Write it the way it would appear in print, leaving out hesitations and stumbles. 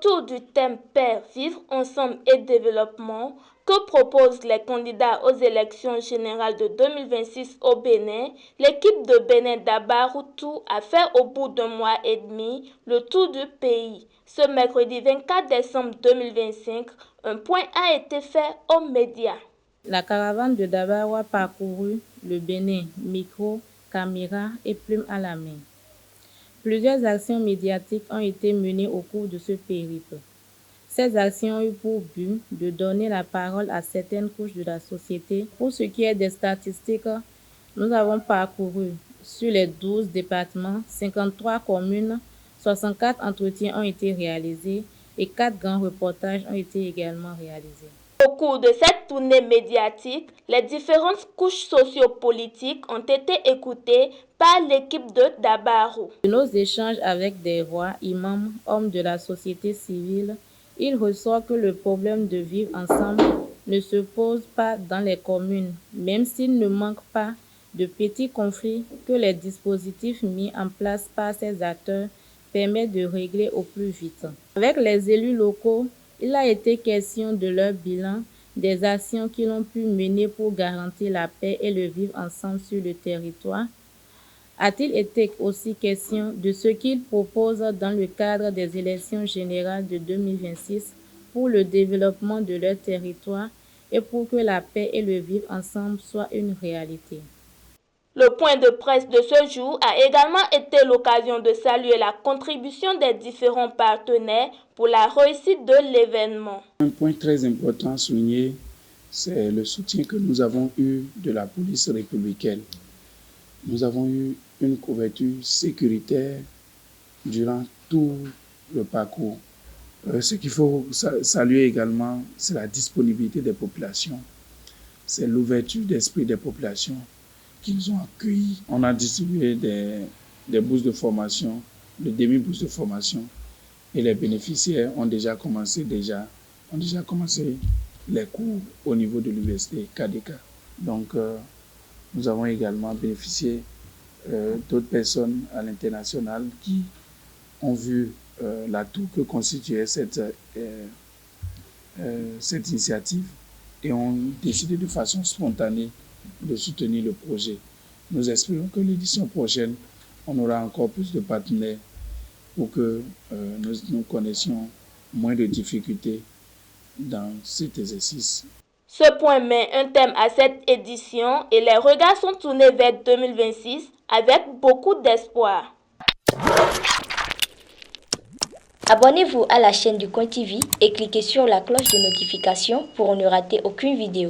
autour du thème Paix, vivre ensemble et développement que proposent les candidats aux élections générales de 2026 au Bénin, l'équipe de Bénin Dabaroutou a fait au bout d'un mois et demi le tour du pays. Ce mercredi 24 décembre 2025, un point a été fait aux médias. La caravane de Dabarou a parcouru le Bénin, micro, caméra et plume à la main. Plusieurs actions médiatiques ont été menées au cours de ce périple. Ces actions ont eu pour but de donner la parole à certaines couches de la société. Pour ce qui est des statistiques, nous avons parcouru sur les 12 départements, 53 communes, 64 entretiens ont été réalisés et 4 grands reportages ont été également réalisés. Au cours de cette tournée médiatique, les différentes couches sociopolitiques ont été écoutées par l'équipe de Dabarou. De nos échanges avec des rois, imams, hommes de la société civile, il ressort que le problème de vivre ensemble ne se pose pas dans les communes, même s'il ne manque pas de petits conflits que les dispositifs mis en place par ces acteurs permettent de régler au plus vite. Avec les élus locaux, il a été question de leur bilan, des actions qu'ils ont pu mener pour garantir la paix et le vivre ensemble sur le territoire. A-t-il été aussi question de ce qu'ils proposent dans le cadre des élections générales de 2026 pour le développement de leur territoire et pour que la paix et le vivre ensemble soient une réalité? Le point de presse de ce jour a également été l'occasion de saluer la contribution des différents partenaires pour la réussite de l'événement. Un point très important à souligner, c'est le soutien que nous avons eu de la police républicaine. Nous avons eu une couverture sécuritaire durant tout le parcours. Ce qu'il faut saluer également, c'est la disponibilité des populations, c'est l'ouverture d'esprit des populations qui nous ont accueillis. On a distribué des bourses de formation, de demi-bourses de formation, et les bénéficiaires ont déjà commencé les cours au niveau de l'université KDK. Donc, nous avons également bénéficié d'autres personnes à l'international qui ont vu l'atout que constituait cette initiative et ont décidé de façon spontanée de soutenir le projet. Nous espérons que l'édition prochaine, on aura encore plus de partenaires pour que nous connaissions moins de difficultés dans cet exercice. Ce point met un thème à cette édition et les regards sont tournés vers 2026 avec beaucoup d'espoir. Abonnez-vous à la chaîne du Coin TV et cliquez sur la cloche de notification pour ne rater aucune vidéo.